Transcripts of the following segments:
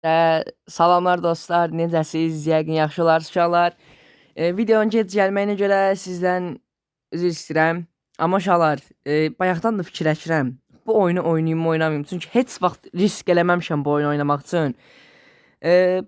Salamlar dostlar, necəsiz? Yəqin yaxşı uşaqlar. Videonun gec gəlməyinə görə sizdən üzr istəyirəm. Amma uşaqlar, bayaqdan da fikirləşirəm. Bu oyunu oynayım mı, oynamayım? Çünki heç vaxt risk eləməmişəm bu oyunu oynamaq üçün.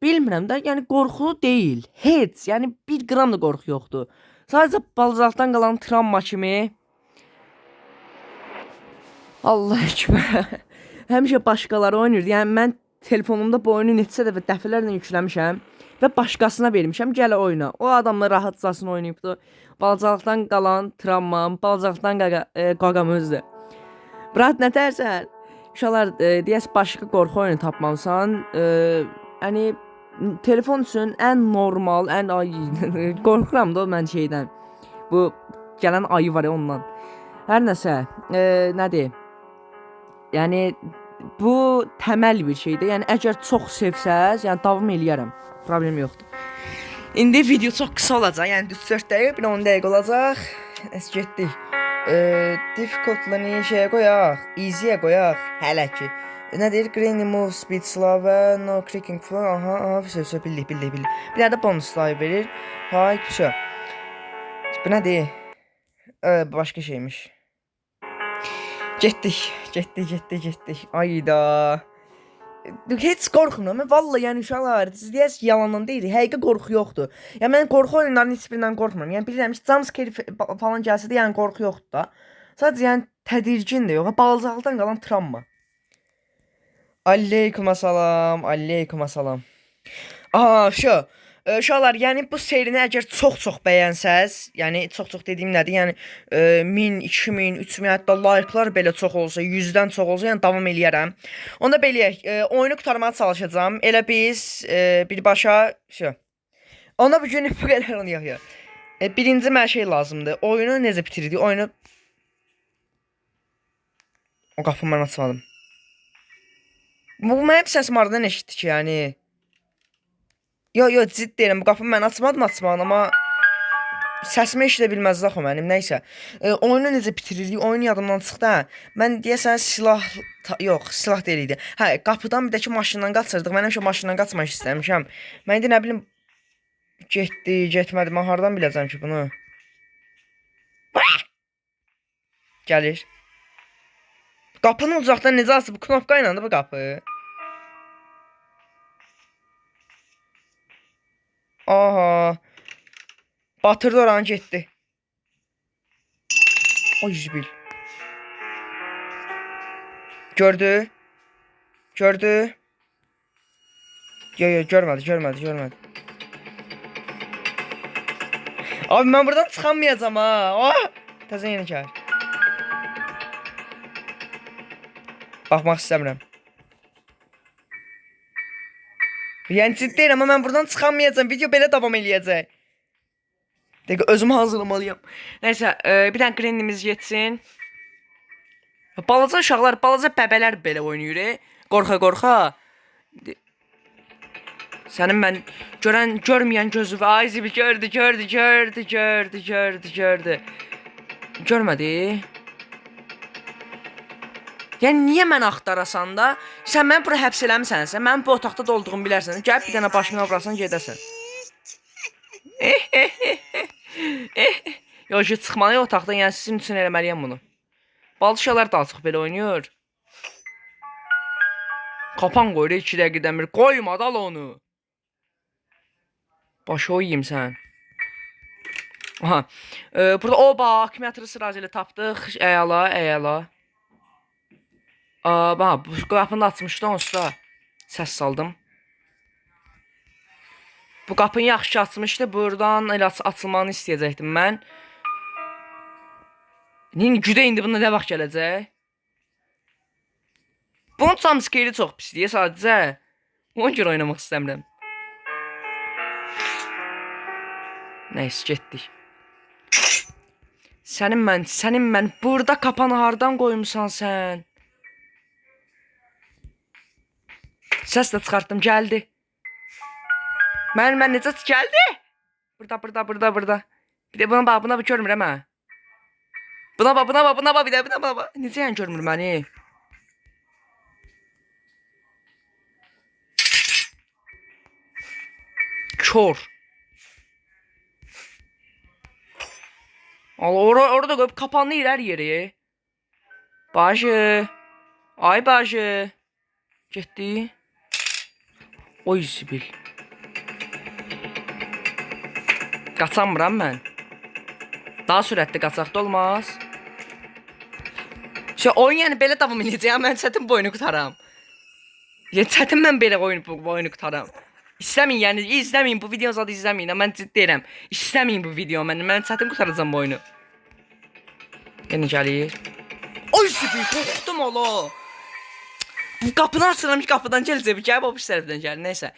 Bilmirəm də, yəni qorxulu deyil. Heç, yəni 1 qram da qorxu yoxdur. Sadəcə balacaqdan qalan travma kimi Allah ekber. Həmişə başqaları oynayırdı. Yəni mən telefonumda bu oyunu neçə dəfə dəfələrlə yükləmişəm və başqasına vermişəm. Gəl oyna. O adamla rahatcasına oynayıbdı. Balacaqdan qalan travmam, balacaqdan qaqam özü. Brat nə tərsən? Uşaqlar, deyəs başqa qorxu oyunu tapmamısan. Yəni telefon üçün ən normal, ən qorxuram da mən şeydən. Bu gələn ayı var ya ondan. Hər nəsə, nədir? Yəni bu təməl bir şeydir. Yəni əgər çox sevsəz, yəni davam eləyərəm. Problem yoxdur. İndi video çox qısa olacaq. Yəni düz 4 dəqiqə, bir 10 dəqiqə olacaq. Əs getdik. Difficult-ları şeyə qoyaq, easy-yə qoyaq hələ ki. Nə deyir? Granny move speed slower, no clicking falan. Aha, bildik. Bir dənə də bonus live verir. Hay, kişə. Bu nədir? Başqa şeymiş. Getdik. Ayda. Heç qorxmuram. Mən vallahi yəni uşaqlar, siz deyəs yalandan deyil. Həqiqi qorxu yoxdur. Yəni mən qorxu oyunlarının heç birindən qorxmuram. Yəni bilirəm ki, jumpscare falan gəlsə də yəni qorxu yoxdur da. Sadəcə yəni tədirgin də yox. Balacaqdan qalan travma. Aleykum assalam. Aha, şu. Uşaqlar, yəni bu serini əgər çox bəyənsəz, yəni çox dediyim nədir? Yəni 1000, 2000, 3000 hətta like'lar belə çox olsa, 100-dən çox olsa, yəni davam eləyərəm. Onda beləyək, oyunu qurtarmağa çalışacağam. Elə biz birbaşa şu. Ona bu gün bu qədər oynayaq ya. Birinci mənə şey lazımdır. Oyunu necə bitirdik? Oyunu O qapını mən açmadım. Bu mənim səsim hardan eşitdi ki, yəni? Yo, ciddi deyirəm, bu qapını mən açmadım, amma səsimi eşidə bilməzdi axı mənim, nəysə. Oyunu necə bitiririk? Oyun yadımdan çıxdı, hə. Mən deyəsən yox, silah deyil idi. Hə, qapıdan bir də ki maşından qaçırdıq. Mən həmişə maşından qaçmaq istəmişəm. Mən indi nə bilim getmədi. Mən hardan biləcəm ki bunu? Gəlir. Qapını uzaqdan necə açıb? Bu knopka ilə bu qapı. Aha. Batırdı oranı getdi. O 101. Gördü. Yo, görmədi. Abi mən buradan çıxamayacağam ha. Oh! Təzə yeni gəlir. Baxmaq istəmirəm. Yəni ciddi deyirəm, amma mən buradan çıxamayacağam. Video belə davam eləyəcək. Dəqiqə, özümü hazırlamalıyam. Nəysə, bir dənə grindimiz getsin. Balaca uşaqlar, balaca bəbələr belə oynayır. Qorxa. Sənin mən görməyən gözü və ay zibil gördü. Görmədi. Yəni niyə mən axtarasan da? Sən məni bura həbs eləmisənsə, mən bu otaqda da olduğumu bilərsən. Gəlib bir dənə başımdan vurasan gedəsən. Yox, çıxmalı otaqdan, yəni sizin üçün eləməliyəm bunu. Balışalar da açıq belə oynayır. Kapan qoyur 2 dəqiqədən bir. Qoyma dal onu. Başı o yiyim sən. Aha. Burada oba akkumulatoru sırasıyla tapdıq. Əyala. Bax, bu qapını da açmışdı onsuz da səs saldım. Bu qapını yaxşı açmışdı. Buradan elə açılmağını istəyəcəkdim mən. Güdə indi bunda nə vaxt gələcək? Bunun jumpscare'i çox pisdir sadəcə. Ona görə oynamaq istəmirəm. Nəysə, getdik. Sənin mən burada kapanı hardan qoymusan sən? Səs də çıxartdım, gəldi. Mən necə gəldi? Burada. Bir də buna bax, görmürəm hə. Buna bax, bir də buna bax. Necə yəni görmür məni? Kör. Allah orada qoyub kapanır hər yeri. Bacı. Ay bacı. Getdi. Oy Sibil. Qaçamıram mən. Daha sürətli qaçaq da olmaz. Oyun yəni belə davam edəcək. Mən çətin bu oyunu qutaram. Yəni çətin mən belə oyunu qutaram. İstəməyin, yəni izləməyin, bu videonu zadı izləməyin. Mən ciddi deyirəm. İstəməyin bu videonu. Mən çətin qutaracağam bu oyunu. Yenə gəlir. Oy Sibil, qorxdum ola. Qapını açıram ki, qapıdan gələcək. Gəlib o pis tərəfdən gəlir. Nəysə.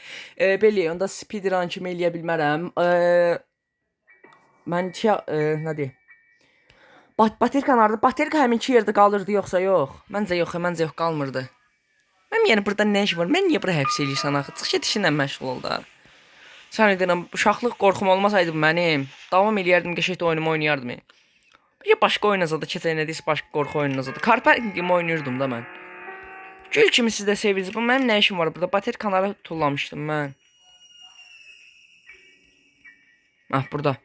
Belə, onda speedrun kimi eləyə bilmərəm. Mən nə deyim? Baterka nardı. Baterka həminki yerdə qalırdı yoxsa yox? Məncə yox, qalmırdı. Mənim yəni burada nə iş var? Mən niyə bura həbs eləyirsən axı? Çıx get işinlə məşğul ol da. Sən edirəm, uşaqlıq qorxum olmasaydı mənim, davam eləyərdim, qəşəng oyunumu oynayardım. Bir başqa oyun azadı, keçən nədisə başqa qorxu oyunu azadı. Carparking kimi oynayırdım da mən. Gül kimi siz də sevirsiniz. Bu mənim nə işim var burada? Baterkaları tullamışdım mən. Burada.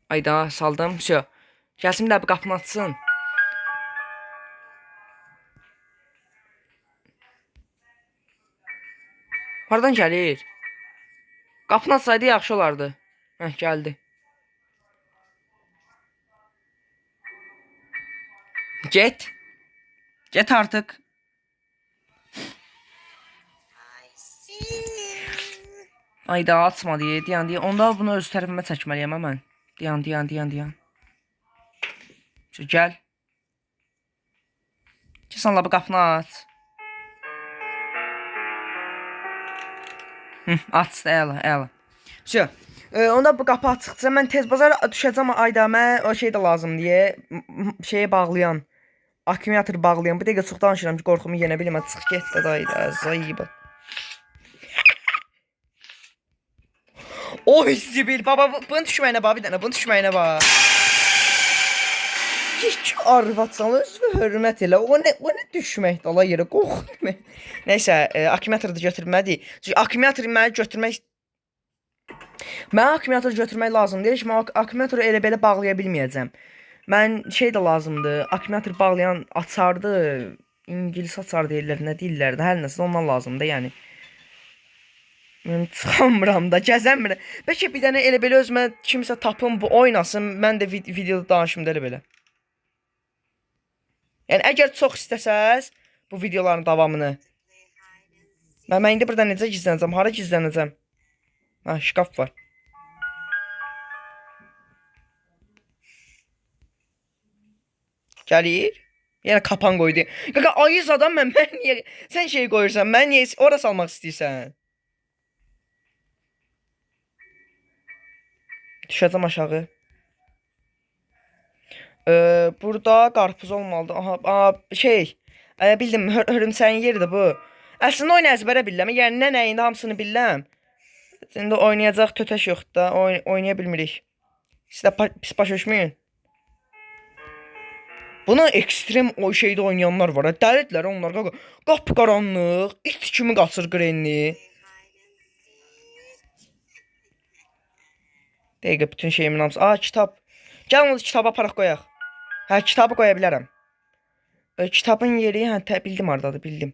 Ayda saldım. Gəlsin də bir qapını açsın. Hardan gəlir? Qapını açsaydı yaxşı olardı. Gəldi. Get. Get artıq. Ayda açma deyə. Onda bunu öz tərəfimə çəkməliyəm mən. Dayan. Gəl. Kesən la bu qapını aç. Açdı, əla. Onda bu qapı açıqca mən tez bazar düşəcəm ayda. Mən o şey də lazım deyə. Şeyi bağlayan. Akkumulyator bağlayan. Bu dəqiqə çox danışıram ki, qorxumu yenə bilmə. Çıx get də dayda. Zayıbı. Oy Sibil baba, bunu düşməyinə bax bir dənə. Bunu düşməyinə bax. Hiç arvatsan özünü hörmət elə. O nə düşməkdir ala yerə, qorxma. Nəysə, akkumulyator da götürmədik. Çünki akkumulyator akkumulyator götürmək lazımdır ki, mən akkumulatoru elə belə bağlaya bilməyəcəm. Mən şey də lazımdır. Akkumulyator bağlayan açardı. İngilis açar deyirlər, nə deyirlər də, hər nəsə ondan lazımdır yəni. Mən çıxamıram da, gəzəmirəm. Bəlkə bir dənə elə belə özümə kimsə tapım bu oynasın, mən də videoda danışım da elə belə. Yəni əgər çox istəsəz bu videoların davamını. Mən indi burada necə gizlənəcəm? Hara gizlənəcəm? Şkaf var. Gəlir. Yəni kapan qoydu. Qaqa ayız adam mən niyə sən şey qoyursan? Mən niyə ora salmaq istəyirsən? Düşəcəm aşağı. Burada qarpız olmalıdır. Aha, bildim, hörümçəyin yeridir bu. Əslində oyunu əzbərə bilirəm. Yəni nə nəyində hamısını bilirəm. İndi oynayacaq tötəş yoxdur da, oynaya bilmirik. Siz də pis başa düşməyin. Buna ekstrem o şeydə oynayanlar var. Dəlidirlər onlar. Qapı qaranlıq, it kimi qaçır Granny. Dəqiqə bütün şeyimin hamısı. Kitab. Gəlin o kitabı aparaq qoyaq. Kitabı qoya bilərəm. Kitabın yeri, bildim hardadır, bildim.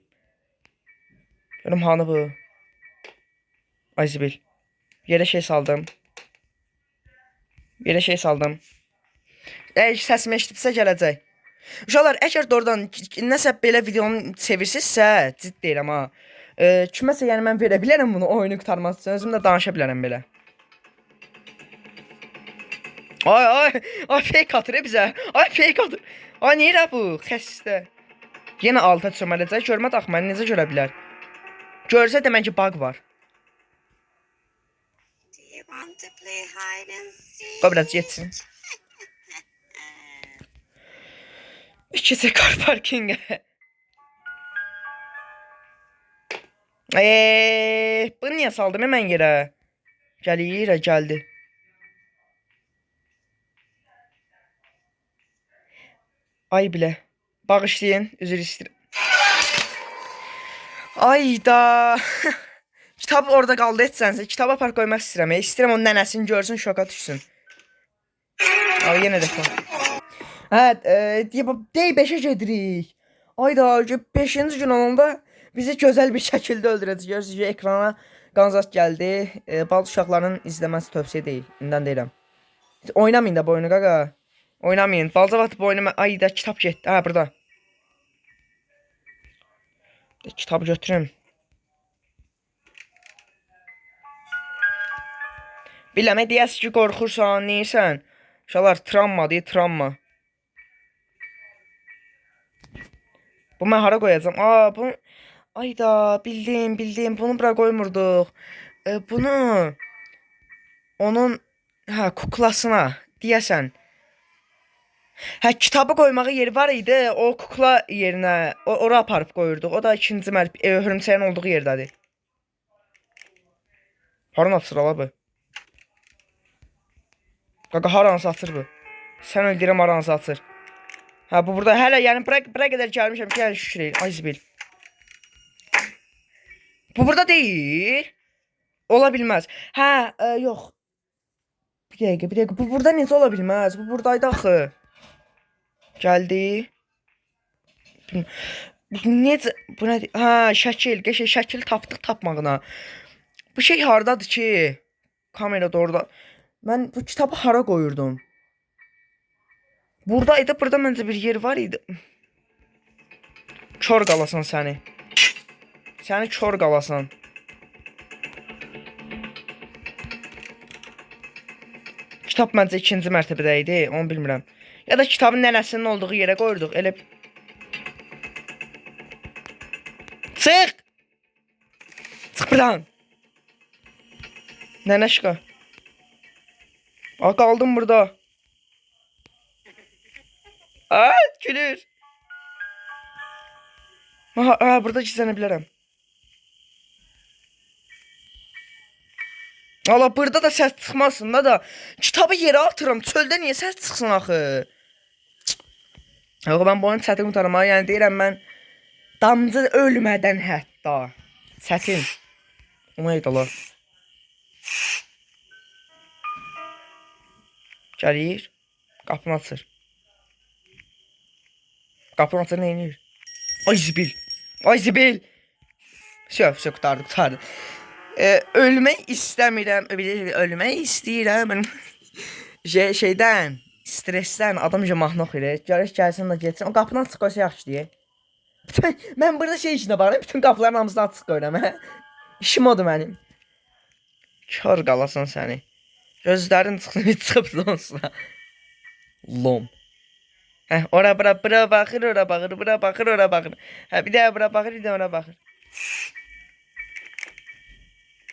Görüm hanı bu. Ay Zibil. Yerə şey saldım. Səsimi eşitibsə gələcək. Uşaqlar, əgər doğrudan nəsə belə videonu sevirsinizsə, ciddi deyirəm ha. Kiməsə yəni mən verə bilərəm bunu oyunu qurtarmaq üçün. Özüm də danışa bilərəm belə. Ay fake atır bizə. Ay fake atır. Ay niyə bu? Xəstə. Yenə alta çömələcək. Görmə dax məni necə görə bilər? Görsə demək ki bug var. Qoy biraz getsin. İkisi car parkingə. Bunu niyə saldım mən yerə? Gəlir, gəldi. Ay bilə. Bağışlayın, üzr istəyirəm. Ayda. Kitab orada qaldı etsənsə, kitaba apar qoymaq istəyirəm. İstəyirəm onun nənəsini görsün, şoka düşsün. Ay yenə də kom. Hə, dey 5-ə gedirik. Ayda 5-ci gün olanda bizi gözəl bir şəkildə öldürəcək. Görürsünüz, ekrana qanzat gəldi. Bal uşaqların izləməsi tövsiyə deyil. İndən deyirəm. Oynamayın da bu oyunu qaqa. Oynamayın. Balca vaxt bu oyunu... Ayda kitab getdi. Ha, burada. Kitabı götürüm. Biləmə deyəsə ki, qorxursan, neysən? Uşaqlar, travma deyil, travma. Bu mən hara qoyacağam? Aa, bunu... Ayda, bildim. Bunu bura qoymurduq. Bunu... Onun... Hə, kuklasına. Deyəsən. Hə, kitabı qoymağı yeri var idi. O kukla yerinə... Ora aparıb qoyurduq. O da ikinci hörümçəyin olduğu yerdədir. Haran atır ala bu? Qaqa, haransı atır bu? Sən öldürəm, haransı atır. Ha, bu burada hələ yəni bura qədər gəlmişəm ki, yəni şükür edin. Ay zibil. Bu burada deyil. Ola bilməz. Hə, yox. Bir dəqiqə. Bu burada necə ola bilməz? Bu buradaydı axı. Gəldi. Necə? Bu nədir? Hə, şəkil. Qəşəng şəkil tapdıq tapmağına. Bu şey hardadır ki? Kamerada orada. Mən bu kitabı hara qoyurdum? Buradaydı. Burada məncə bir yer var idi. Kör qalasan səni. Səni kör qalasan. Kitab məncə ikinci mərtəbədə idi. Onu bilmirəm. Ya da kitabın nənəsinin olduğu yerə qoyurduq. Elə... Çıx! Çıx buradan. Nənəşqa. Aa, qaldım burada. Aa, gülür. Aha, burada gizlənə bilərəm. Allah, burada da səs çıxmasın da. Kitabı yerə atıram. Çöldə niyə səs çıxsın axı? Yox, mən bu oyunu çətin qurtarmağa, yəni deyirəm mən damcı ölmədən hətta. Çətin. O neydi ola? Gəlir. Qapını açır. Qapını açır, neyinir? Ay zibil. Ay zibil. Söv, qurtardı. Ölmək istəmirəm. Ölmək istəyirəm. Şeydən, stressdən adam mahnı oxuyur. Görək gəlsin də getsin. O qapını açıq qoysa yaxşı deyir. Mən burada şey içində baxıram. Bütün qapıların hamısını açıq qoyuram. İşim odur mənim. Kör qalasan səni. Gözlərin çıxıb onsuna. Lom. Hə, ora baxır, ora baxır. Hə, bir də bura baxır, bir də ora baxır.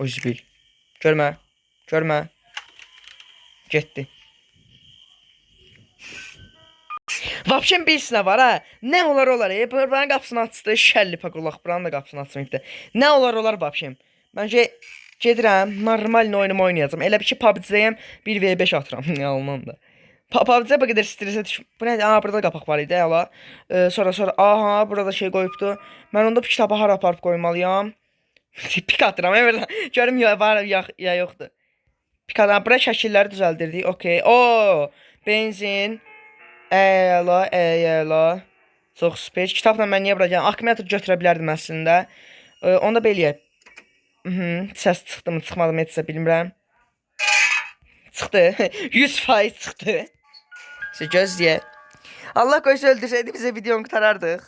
O zibil. Görmə. Getdi. Vapşen bilsinə var ha. Nə olar? Buranın qapısını açdı. Şəlli paqolaq. Buranın da qapısını açmayıbdı. Nə olar vapşen. Məncə gedirəm. Normal oyunumu oynayacağım. Elə bir ki PUBG-dəyəm. 1v5 atıram. Yalandan da. PUBG-də bu qədər stresə düşmür. Bu nədir? Aha, burada qapaq var idi. Hala. Sonra. Aha, burada şey qoyubdu. Mən onda bu kitabı hara aparıb qoymalıyam. Pik atıram. Görüm ya var ya yoxdur. Pik atıram. Bura şəkilləri düzəldirdik. Okey. O, benzin. Əla. Çox süper. Kitabla mən niyə bura gələm? Akkumulyator götürə bilərdim əslində. Onda beləyək. Səs çıxdı mı, çıxmadı mı etsə bilmirəm. Çıxdı. 100% çıxdı. Gözləyək. Allah qoysa öldürsəydi bizə videonu qutarardıq.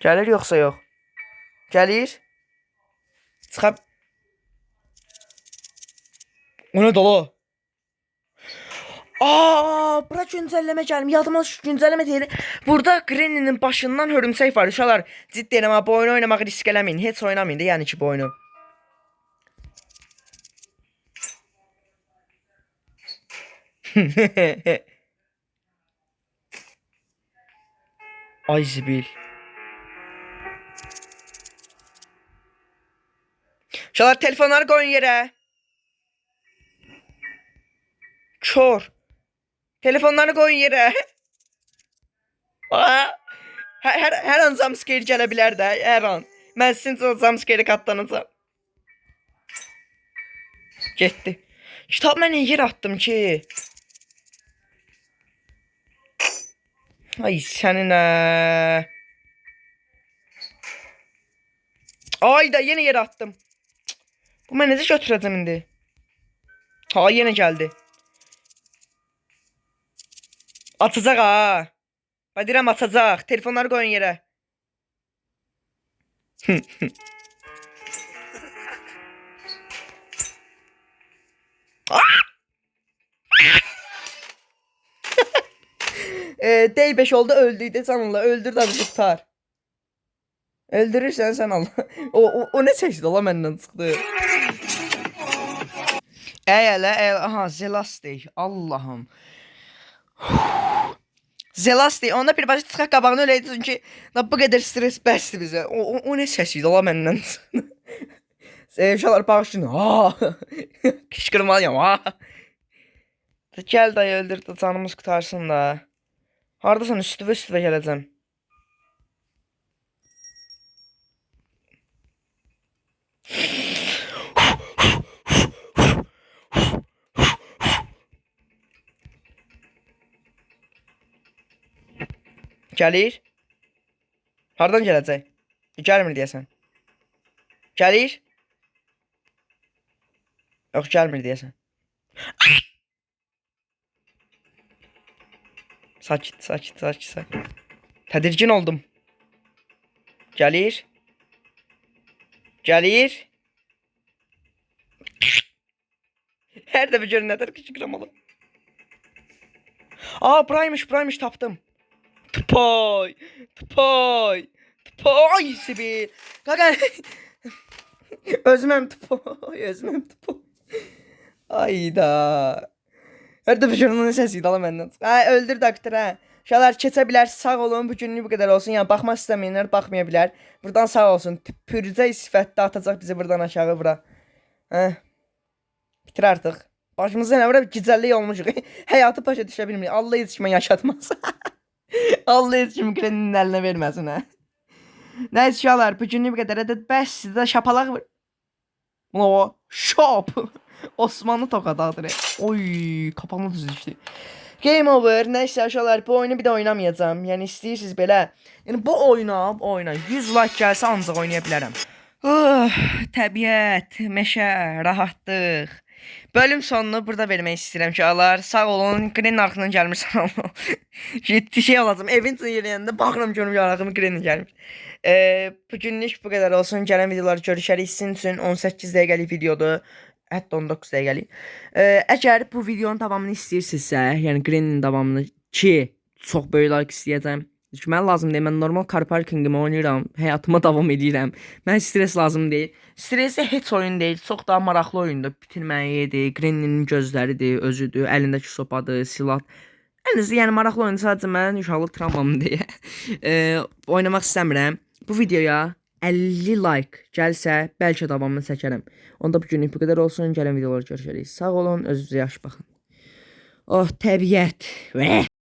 Gəlir yoxsa yox? Gəlir. Çıxab. O nə dala? Bura güncəlləmə gəlim. Yadıma güncəlləmə deyil. Burada Granny'nin başından hörümçək var. Uşaqlar, ciddi deyirəm, bu oyunu oynamağı risk eləməyin. Heç oynamayın da, yəni ki bu oyunu. Ay zibil. Uşaqlar, telefonları qoyun yerə. Kör. Telefonları qoyun yerə. Hər an jumpscare gələ bilər də, hər an. Mən sizin jumpscare-i katlanacağım. Getdi. Kitab mən yer atdım ki. Ay səninə. Ay da yenə yer atdım. Bu mən necə götürəcəm indi? Ha yenə gəldi. Atacaq ha. Hadi deyirəm atacaq. Telefonları qoyun yerə. Day 5 oldu öldüydü canınla. Öldür da bizi tutar. Öldürürsən sən Allah. O ne çəkdi la məndən çıxdı. Aha Zelastik. Allahım. Zelastik. Onda bir başa çıxaq qabağını öyleydi çünki bu qədər stres bəsdi bizə. O ne səsiydi la məndən çıxdı. Uşaqlar bağışlayın. Ha. Kışkırmalıyam. Ha. Gəl dayı öldür da canımız qutarsın da. Hardasan üstüvə gələcəm. Gəlir. Hardan gələcək? Gəlmir deyəsən. Gəlir. Yox, gəlmir deyəsən. Sakit. Tədirgin oldum. Gəlir. Hər dəfə görün nədər kışkıramalı. Aa, buraymış tapdım. Tıpay. Sibil. Qaqa. Özüməm tıpay. Ayda. Hər dəfə görün onun səsiydi ala məndən. Öldür doktor ha. Uşaqlar keçə bilər, sağ olun. Bu günlük bu qədər olsun. Yəni baxmaq istəməyənlər baxmaya bilər. Buradan sağ olsun. Pürcə sifətdə atacaq bizi buradan aşağı bura. Bitir artıq. Başımıza nə var? Gicəllik olmuşuq. Həyatı başa düşə bilmirik. Allah heç kimə yaşatmaz. Allah heç kimi Grenin əlinə verməsin ha. Nəysə uşaqlar, bu günlük bu qədər. Bəs sizdə şapalaq var. O şop. Osmanlı tokadadır. Oy, kapanma düzleşti. Game over. Neyse aşağılar bu oyunu bir de oynamayacağım. Yani istəyirsiniz belə. Yani bu oyuna 100 like gəlsə ancaq oynaya bilərəm. Təbiət, meşə, rahatlıq. Bölüm sonunu burada vermək istəyirəm ki, alar. Sağ olun. Grenin arxından gəlmirsən. Ciddi şey olacağım. Evin yerində baxıram görüm yarağımı Grenin gəlmir. Bugünlük bu qədər olsun. Gələn videolar görüşərik. Sizin üçün 18 dəqiqəlik videodur. Hətta 19 dəqiqəlik. Əgər bu videonun davamını istəyirsinizsə, yəni Grenin davamını ki, çox böyük like istəyəcəm. Çünki mən lazım deyil, mən normal car parkingimi oynayıram, həyatıma davam edirəm. Mən stres lazım deyil. Stresli heç oyun deyil, çox daha maraqlı oyundur. Bitirməyidir, Grenin gözləridir, özüdür, əlindəki sopadır, silah. Yəni maraqlı oyun sadəcə mən uşaqlıq travmam deyə oynamaq istəmirəm. Bu videoya 50 like gəlsə, bəlkə davamını çəkərəm. Onda bu günlük bu qədər olsun. Gələn videolar görüşərik. Sağ olun, özünüzə yaxşı baxın. Oh, təbiət.